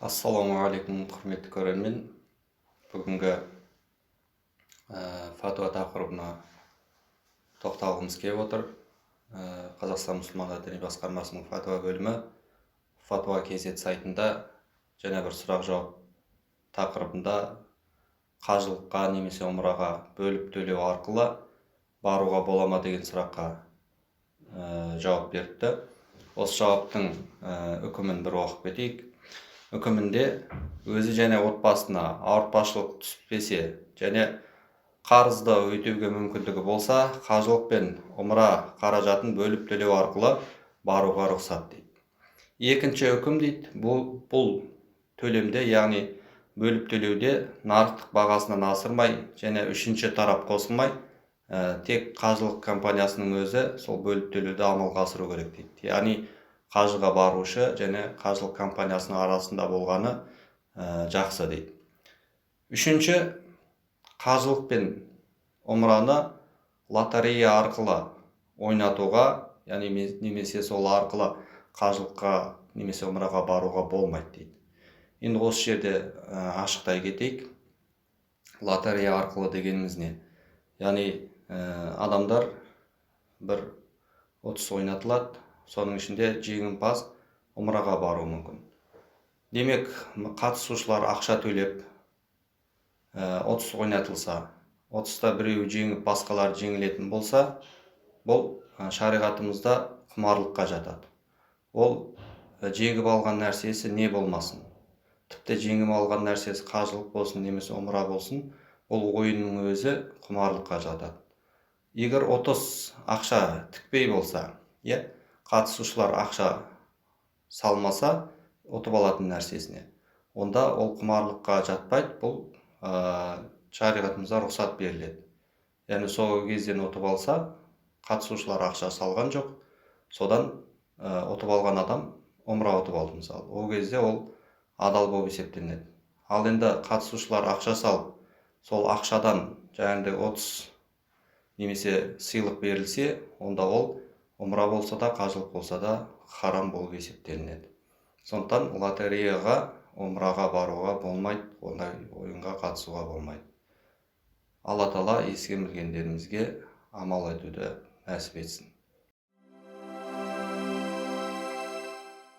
Ассалаумағалейкум, құрметті көрермен. Бүгінгі фатуа тақырыбына тоқталғымыз келіп отыр. Қазақстан мұсылмандар діни басқармасының фатуа бөлімі фатуа KZ сайтында және бір сұрақ-жауап тақырыбында қажылыққа немесе умраға бөліп төлеу арқылы баруға бола ма деген сұраққа жауап беріпті. Осы жауаптың үкімін бір оқып кетейік. Үкімінде өзі және отбасына ауыртпашылық түспесе және қарызды өтеуге мүмкіндігі болса, қажылық пен умра қаражатын бөліп төлеу арқылы баруға рұқсат дейді. Екінші үкім дейді, бұл төлемде, яғни бөліп төлеуде нарықтық бағасынан асырмай және үшінші тарап қосылмай, тек қажылық компаниясының өзі сол бөліп төлеуді амалға асыру керек дейді. Яғни қажыға барушы және қажылық компаниясының арасында болғаны жақсы дейді. Үшінші, қажылық пен умраны лотерея арқылы ойнатуға, яғни немесе сол арқылы қажылыққа немесе умраға баруға болмайды дейді. Енді осы жерде ашықтай кетейік. Лотерея арқылы дегеніміз не? Яғни адамдар бір ұтыс ойнатылады, соның ішінде жеңімпаз умраға баруы мүмкін. Демек, қатысушылар ақша төлеп ұтыс ойнатылса, ұтыста біреуі жеңіп, басқалар жеңілетін болса, бұл шариғатымызда құмарлыққа жатады. Ол жеңіп алған нәрсесі не болмасын, тіпті жеңіп алған нәрсесі қажылық болсын немесе умра болсын, бұл ойынның өзі құмарлыққа жатады. Егер ұтыс ақша тікпей болса, қатысушылар ақша салмаса ұтып алатын нәрсесіне, онда ол құмарлыққа жатпайды, бұл шариғатымызда рұқсат беріледі. Яғни сол кезден ұтып алса, қатысушылар ақша салған жоқ, содан ұтып алған адам умра ұтып алды мысалы. Ол кезде ол адал болып есептелінеді. Ал енді қатысушылар ақша салып, сол ақшадан жаңағыдай ұтыс немесе сыйлық берілсе, онда ол умра болса да, қажылық болса да харам болып есептелінеді. Сондықтан лотереяға, умраға баруға болмайды, ондай ойынға қатысуға болмайды. Алла Тағала ескермегендерімізге амал етуді нәсіп етсін.